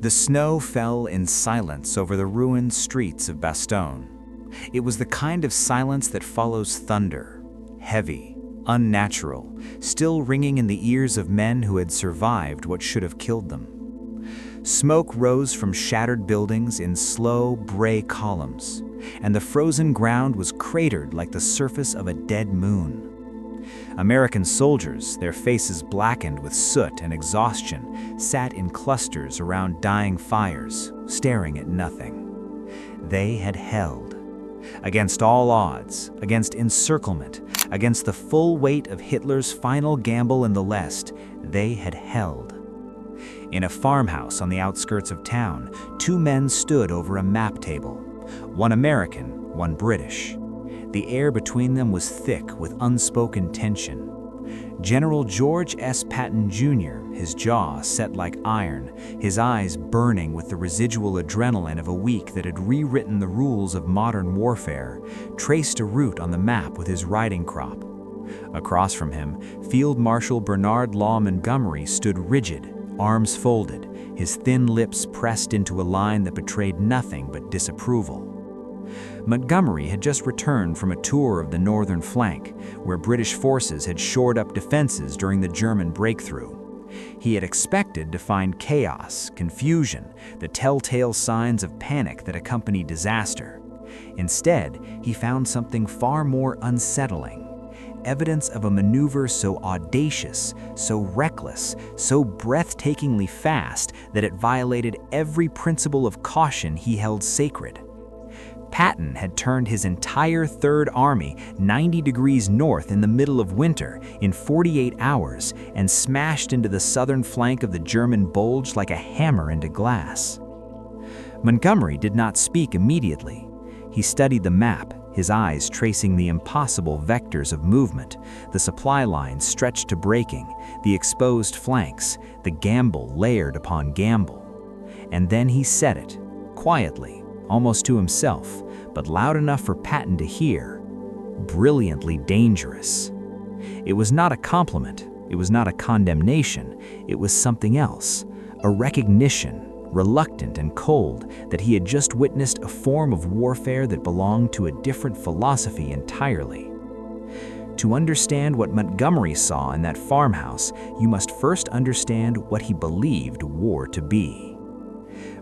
The snow fell in silence over the ruined streets of Bastogne. It was the kind of silence that follows thunder, heavy, unnatural, still ringing in the ears of men who had survived what should have killed them. Smoke rose from shattered buildings in slow, gray columns, and the frozen ground was cratered like the surface of a dead moon. American soldiers, their faces blackened with soot and exhaustion, sat in clusters around dying fires, staring at nothing. They had held. Against all odds, against encirclement, against the full weight of Hitler's final gamble in the West, they had held. In a farmhouse on the outskirts of town, two men stood over a map table, one American, one British. The air between them was thick with unspoken tension. General George S. Patton, Jr., his jaw set like iron, his eyes burning with the residual adrenaline of a week that had rewritten the rules of modern warfare, traced a route on the map with his riding crop. Across from him, Field Marshal Bernard Montgomery stood rigid, arms folded, his thin lips pressed into a line that betrayed nothing but disapproval. Montgomery had just returned from a tour of the northern flank, where British forces had shored up defenses during the German breakthrough. He had expected to find chaos, confusion, the telltale signs of panic that accompany disaster. Instead, he found something far more unsettling. Evidence of a maneuver so audacious, so reckless, so breathtakingly fast that it violated every principle of caution he held sacred. Patton had turned his entire Third Army 90 degrees north in the middle of winter in 48 hours and smashed into the southern flank of the German Bulge like a hammer into glass. Montgomery did not speak immediately. He studied the map, his eyes tracing the impossible vectors of movement, the supply lines stretched to breaking, the exposed flanks, the gamble layered upon gamble. And then he said it, quietly, almost to himself, but loud enough for Patton to hear: brilliantly dangerous. It was not a compliment, it was not a condemnation, it was something else, a recognition, reluctant and cold, that he had just witnessed a form of warfare that belonged to a different philosophy entirely. To understand what Montgomery saw in that farmhouse, you must first understand what he believed war to be.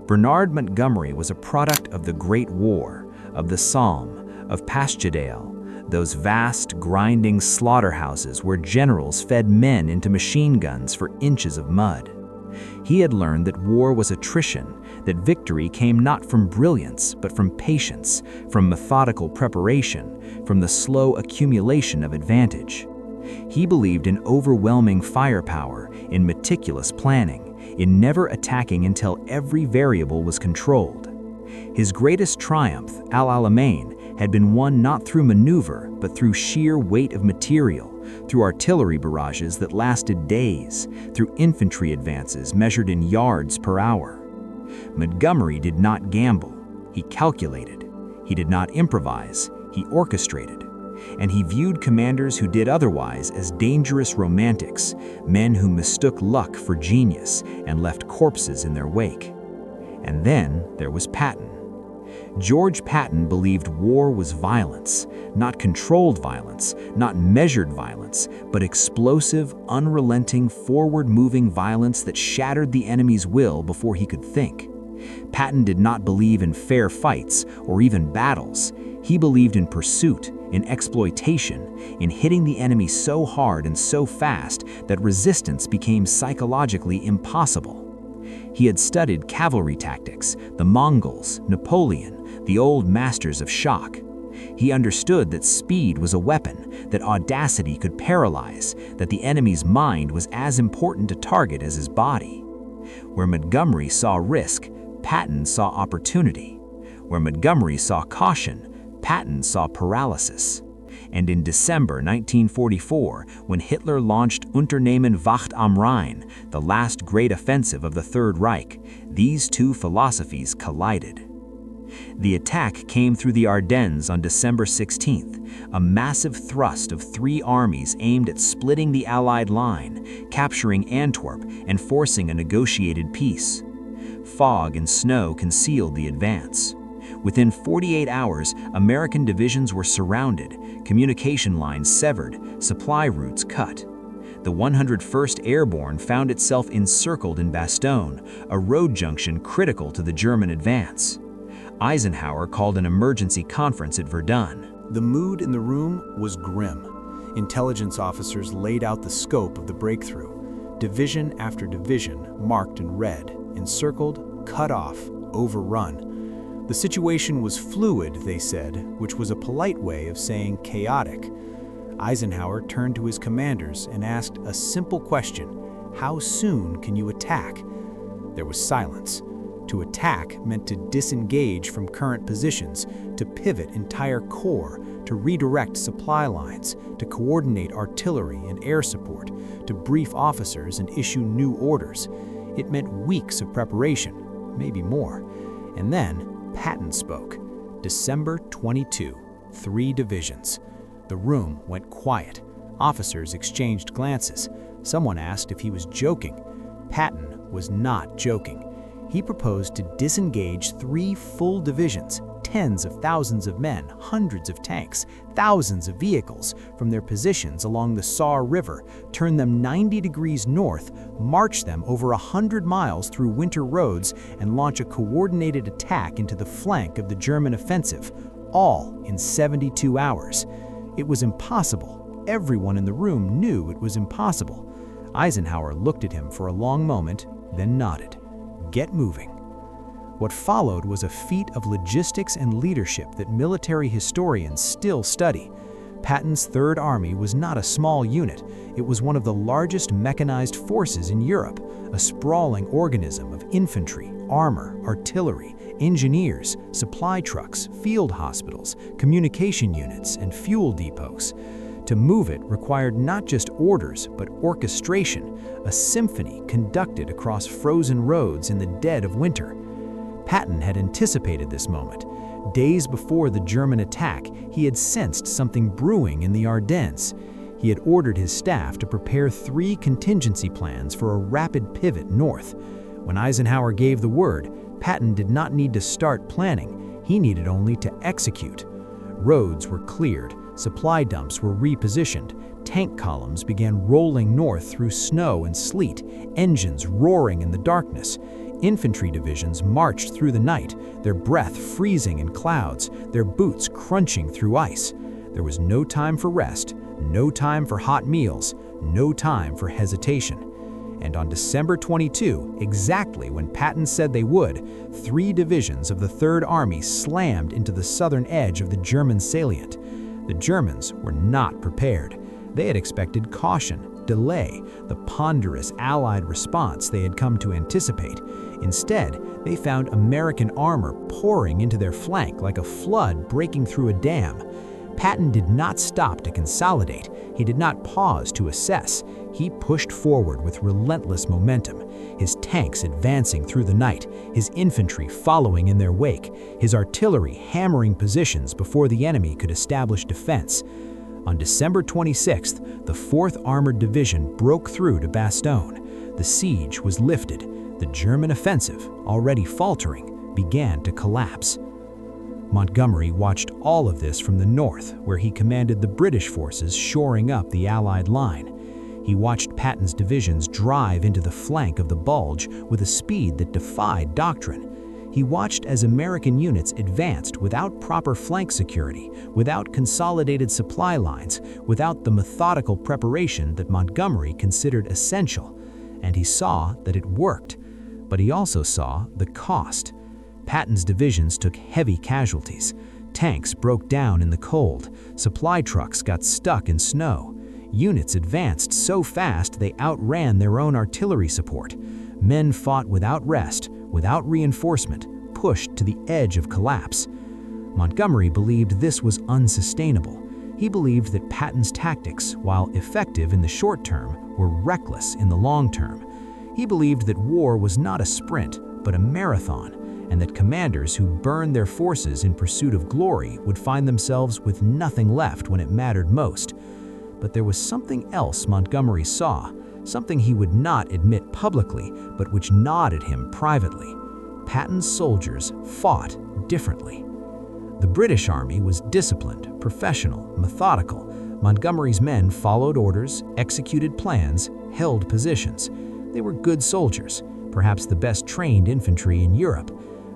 Bernard Montgomery was a product of the Great War, of the Somme, of Passchendaele, those vast, grinding slaughterhouses where generals fed men into machine guns for inches of mud. He had learned that war was attrition, that victory came not from brilliance, but from patience, from methodical preparation, from the slow accumulation of advantage. He believed in overwhelming firepower, in meticulous planning, in never attacking until every variable was controlled. His greatest triumph, Al Alamein, had been won not through maneuver, but through sheer weight of material, through artillery barrages that lasted days, through infantry advances measured in yards per hour. Montgomery did not gamble, he calculated. He did not improvise, he orchestrated. And he viewed commanders who did otherwise as dangerous romantics, men who mistook luck for genius and left corpses in their wake. And then there was Patton. George Patton believed war was violence, not controlled violence, not measured violence, but explosive, unrelenting, forward-moving violence that shattered the enemy's will before he could think. Patton did not believe in fair fights or even battles. He believed in pursuit, in exploitation, in hitting the enemy so hard and so fast that resistance became psychologically impossible. He had studied cavalry tactics, the Mongols, Napoleon, the old masters of shock. He understood that speed was a weapon, that audacity could paralyze, that the enemy's mind was as important to target as his body. Where Montgomery saw risk, Patton saw opportunity. Where Montgomery saw caution, Patton saw paralysis. And in December 1944, when Hitler launched Unternehmen Wacht am Rhein, the last great offensive of the Third Reich, these two philosophies collided. The attack came through the Ardennes on December 16th, a massive thrust of three armies aimed at splitting the Allied line, capturing Antwerp, and forcing a negotiated peace. fog and snow concealed the advance. Within 48 hours, American divisions were surrounded, communication lines severed, supply routes cut. The 101st Airborne found itself encircled in Bastogne, a road junction critical to the German advance. Eisenhower called an emergency conference at Verdun. The mood in the room was grim. Intelligence officers laid out the scope of the breakthrough. Division after division, marked in red, encircled, cut off, overrun. The situation was fluid, they said, which was a polite way of saying chaotic. Eisenhower turned to his commanders and asked a simple question: how soon can you attack? There was silence. To attack meant to disengage from current positions, to pivot entire corps, to redirect supply lines, to coordinate artillery and air support, to brief officers and issue new orders. It meant weeks of preparation, maybe more. And then Patton spoke. December 22, 3 divisions. The room went quiet. Officers exchanged glances. Someone asked if he was joking. Patton was not joking. He proposed to disengage 3 full divisions, tens of thousands of men, hundreds of tanks, thousands of vehicles, from their positions along the Saar River, turn them 90 degrees north, march them over 100 miles through winter roads, and launch a coordinated attack into the flank of the German offensive, all in 72 hours. It was impossible. Everyone in the room knew it was impossible. Eisenhower looked at him for a long moment, then nodded. Get moving. What followed was a feat of logistics and leadership that military historians still study. Patton's Third Army was not a small unit. It was one of the largest mechanized forces in Europe, a sprawling organism of infantry, armor, artillery, engineers, supply trucks, field hospitals, communication units, and fuel depots. To move it required not just orders, but orchestration, a symphony conducted across frozen roads in the dead of winter. Patton had anticipated this moment. Days before the German attack, he had sensed something brewing in the Ardennes. He had ordered his staff to prepare 3 contingency plans for a rapid pivot north. When Eisenhower gave the word, Patton did not need to start planning. He needed only to execute. Roads were cleared. Supply dumps were repositioned. Tank columns began rolling north through snow and sleet, engines roaring in the darkness. Infantry divisions marched through the night, their breath freezing in clouds, their boots crunching through ice. There was no time for rest, no time for hot meals, no time for hesitation. And on December 22, exactly when Patton said they would, 3 divisions of the Third Army slammed into the southern edge of the German salient. The Germans were not prepared. They had expected caution, delay, the ponderous Allied response they had come to anticipate. Instead, they found American armor pouring into their flank like a flood breaking through a dam. Patton did not stop to consolidate. He did not pause to assess. He pushed forward with relentless momentum, his tanks advancing through the night, his infantry following in their wake, his artillery hammering positions before the enemy could establish defense. On December 26th, the 4th Armored Division broke through to Bastogne. The siege was lifted. The German offensive, already faltering, began to collapse. Montgomery watched all of this from the north, where he commanded the British forces shoring up the Allied line. He watched Patton's divisions drive into the flank of the Bulge with a speed that defied doctrine. He watched as American units advanced without proper flank security, without consolidated supply lines, without the methodical preparation that Montgomery considered essential. And he saw that it worked. But he also saw the cost. Patton's divisions took heavy casualties. Tanks broke down in the cold. Supply trucks got stuck in snow. Units advanced so fast they outran their own artillery support. Men fought without rest, without reinforcement, pushed to the edge of collapse. Montgomery believed this was unsustainable. He believed that Patton's tactics, while effective in the short term, were reckless in the long term. He believed that war was not a sprint, but a marathon, and that commanders who burned their forces in pursuit of glory would find themselves with nothing left when it mattered most. But there was something else Montgomery saw, something he would not admit publicly, but which gnawed at him privately. Patton's soldiers fought differently. The British Army was disciplined, professional, methodical. Montgomery's men followed orders, executed plans, held positions. They were good soldiers, perhaps the best trained infantry in Europe.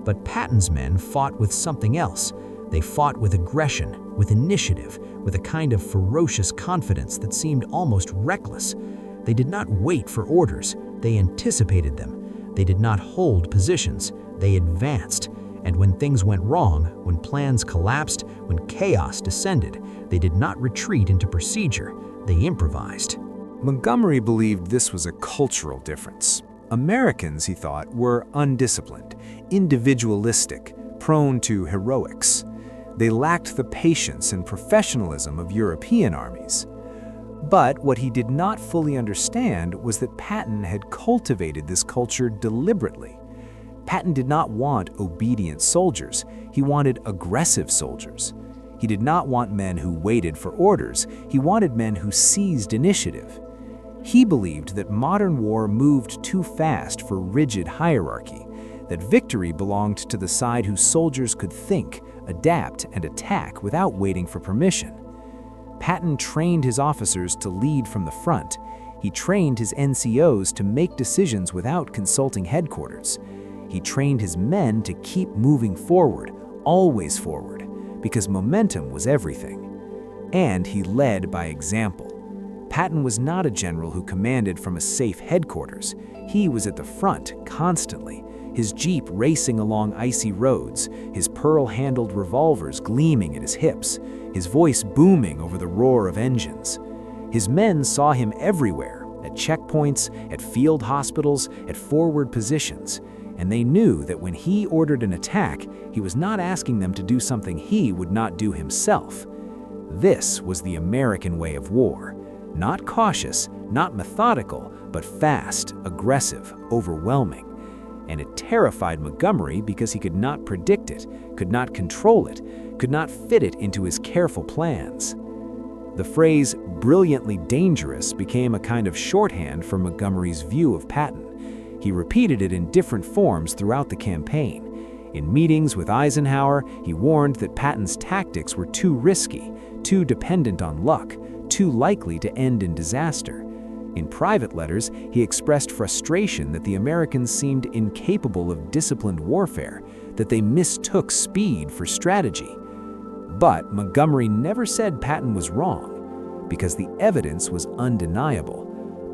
But Patton's men fought with something else. They fought with aggression, with initiative, with a kind of ferocious confidence that seemed almost reckless. They did not wait for orders, they anticipated them. They did not hold positions, they advanced. And when things went wrong, when plans collapsed, when chaos descended, they did not retreat into procedure, they improvised. Montgomery believed this was a cultural difference. Americans, he thought, were undisciplined, individualistic, prone to heroics. They lacked the patience and professionalism of European armies. But what he did not fully understand was that Patton had cultivated this culture deliberately. Patton did not want obedient soldiers, he wanted aggressive soldiers. He did not want men who waited for orders, he wanted men who seized initiative. He believed that modern war moved too fast for rigid hierarchy, that victory belonged to the side whose soldiers could think, adapt, and attack without waiting for permission. Patton trained his officers to lead from the front. He trained his NCOs to make decisions without consulting headquarters. He trained his men to keep moving forward, always forward, because momentum was everything. And he led by example. Patton was not a general who commanded from a safe headquarters. He was at the front constantly, his jeep racing along icy roads, his pearl-handled revolvers gleaming at his hips, his voice booming over the roar of engines. His men saw him everywhere, at checkpoints, at field hospitals, at forward positions, and they knew that when he ordered an attack, he was not asking them to do something he would not do himself. This was the American way of war. Not cautious, not methodical, but fast, aggressive, overwhelming. And it terrified Montgomery because he could not predict it, could not control it, could not fit it into his careful plans. The phrase "brilliantly dangerous" became a kind of shorthand for Montgomery's view of Patton. He repeated it in different forms throughout the campaign. In meetings with Eisenhower, he warned that Patton's tactics were too risky, too dependent on luck, too likely to end in disaster. In private letters, he expressed frustration that the Americans seemed incapable of disciplined warfare, that they mistook speed for strategy. But Montgomery never said Patton was wrong, because the evidence was undeniable.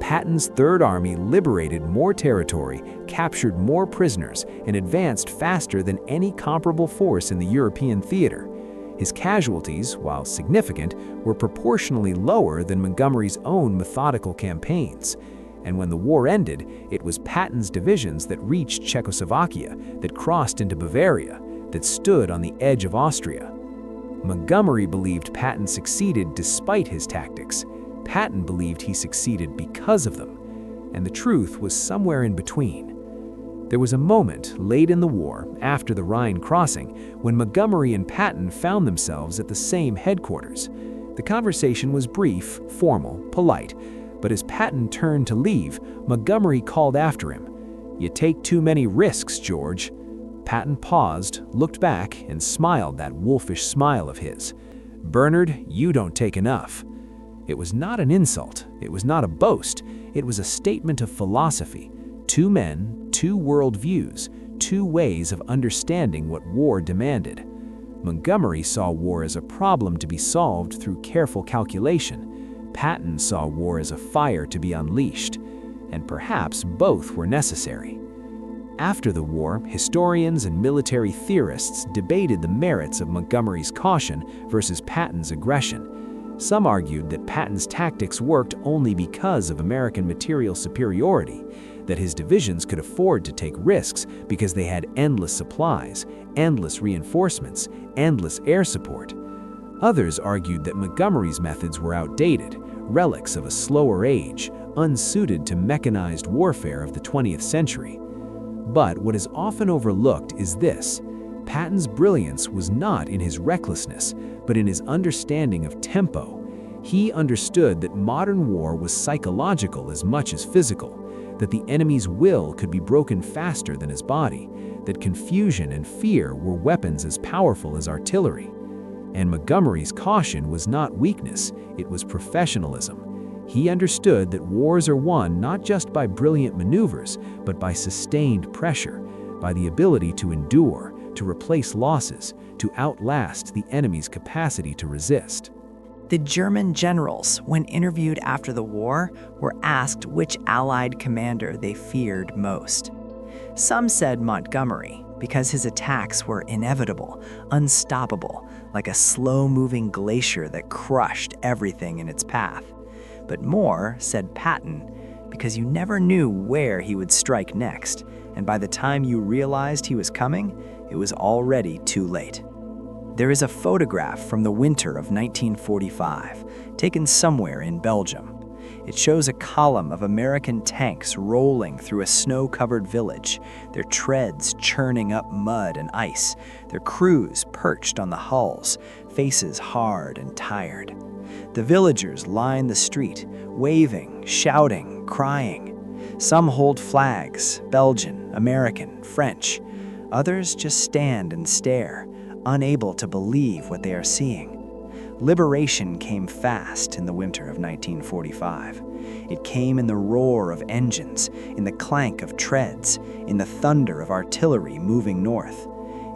Patton's Third Army liberated more territory, captured more prisoners, and advanced faster than any comparable force in the European theater. His casualties, while significant, were proportionally lower than Montgomery's own methodical campaigns. And when the war ended, it was Patton's divisions that reached Czechoslovakia, that crossed into Bavaria, that stood on the edge of Austria. Montgomery believed Patton succeeded despite his tactics. Patton believed he succeeded because of them. And the truth was somewhere in between. There was a moment late in the war, after the Rhine crossing, when Montgomery and Patton found themselves at the same headquarters. The conversation was brief, formal, polite, but as Patton turned to leave, Montgomery called after him, "You take too many risks, George." Patton paused, looked back, and smiled that wolfish smile of his. "Bernard, you don't take enough." It was not an insult, it was not a boast, it was a statement of philosophy. Two men, two worldviews, two ways of understanding what war demanded. Montgomery saw war as a problem to be solved through careful calculation. Patton saw war as a fire to be unleashed, and perhaps both were necessary. After the war, historians and military theorists debated the merits of Montgomery's caution versus Patton's aggression. Some argued that Patton's tactics worked only because of American material superiority, that his divisions could afford to take risks because they had endless supplies, endless reinforcements, endless air support. Others argued that Montgomery's methods were outdated, relics of a slower age, unsuited to mechanized warfare of the 20th century. But what is often overlooked is this: Patton's brilliance was not in his recklessness, but in his understanding of tempo. He understood that modern war was psychological as much as physical, that the enemy's will could be broken faster than his body, that confusion and fear were weapons as powerful as artillery. And Montgomery's caution was not weakness, it was professionalism. He understood that wars are won not just by brilliant maneuvers, but by sustained pressure, by the ability to endure, to replace losses, to outlast the enemy's capacity to resist. The German generals, when interviewed after the war, were asked which Allied commander they feared most. Some said Montgomery, because his attacks were inevitable, unstoppable, like a slow-moving glacier that crushed everything in its path. But more said Patton, because you never knew where he would strike next, and by the time you realized he was coming, it was already too late. There is a photograph from the winter of 1945, taken somewhere in Belgium. It shows a column of American tanks rolling through a snow-covered village, their treads churning up mud and ice, their crews perched on the hulls, faces hard and tired. The villagers line the street, waving, shouting, crying. Some hold flags, Belgian, American, French. Others just stand and stare, unable to believe what they are seeing. Liberation came fast in the winter of 1945. It came in the roar of engines, in the clank of treads, in the thunder of artillery moving north.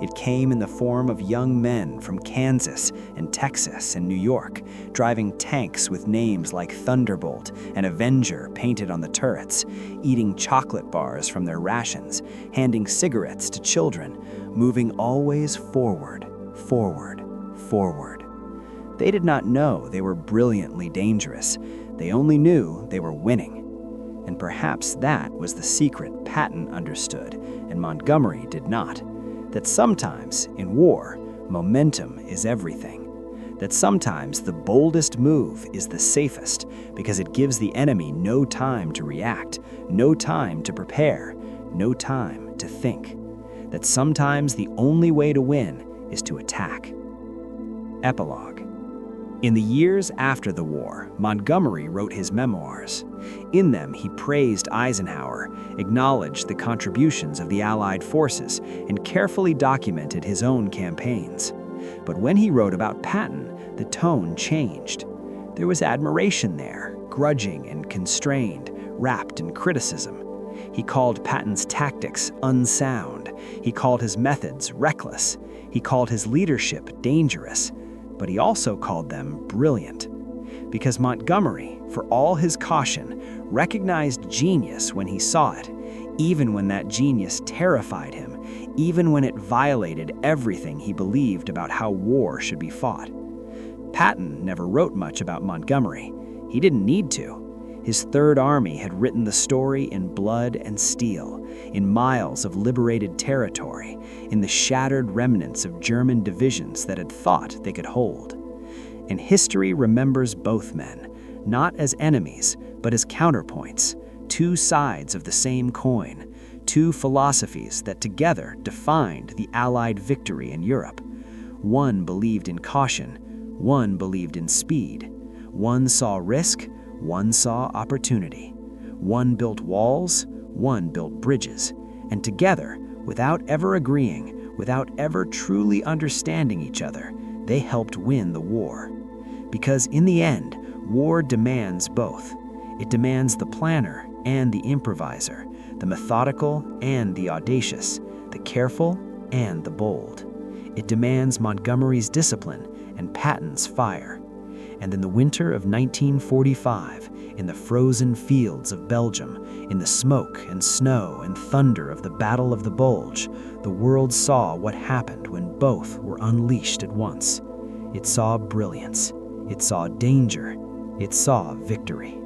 It came in the form of young men from Kansas and Texas and New York, driving tanks with names like Thunderbolt and Avenger painted on the turrets, eating chocolate bars from their rations, handing cigarettes to children, moving always forward, forward, forward. They did not know they were brilliantly dangerous. They only knew they were winning. And perhaps that was the secret Patton understood, and Montgomery did not. That sometimes, in war, momentum is everything. That sometimes the boldest move is the safest because it gives the enemy no time to react, no time to prepare, no time to think. That sometimes the only way to win is to attack. Epilogue. In the years after the war, Montgomery wrote his memoirs. In them, he praised Eisenhower, acknowledged the contributions of the Allied forces, and carefully documented his own campaigns. But when he wrote about Patton, the tone changed. There was admiration there, grudging and constrained, wrapped in criticism. He called Patton's tactics unsound. He called his methods reckless. He called his leadership dangerous. But he also called them brilliant. Because Montgomery, for all his caution, recognized genius when he saw it, even when that genius terrified him, even when it violated everything he believed about how war should be fought. Patton never wrote much about Montgomery. He didn't need to. His Third Army had written the story in blood and steel, in miles of liberated territory, in the shattered remnants of German divisions that had thought they could hold. And history remembers both men, not as enemies, but as counterpoints, two sides of the same coin, two philosophies that together defined the Allied victory in Europe. One believed in caution, one believed in speed. One saw risk, one saw opportunity. One built walls, one built bridges. And together, without ever agreeing, without ever truly understanding each other, they helped win the war. Because in the end, war demands both. It demands the planner and the improviser, the methodical and the audacious, the careful and the bold. It demands Montgomery's discipline and Patton's fire. And in the winter of 1945, in the frozen fields of Belgium, in the smoke and snow and thunder of the Battle of the Bulge, the world saw what happened when both were unleashed at once. It saw brilliance. It saw danger. It saw victory.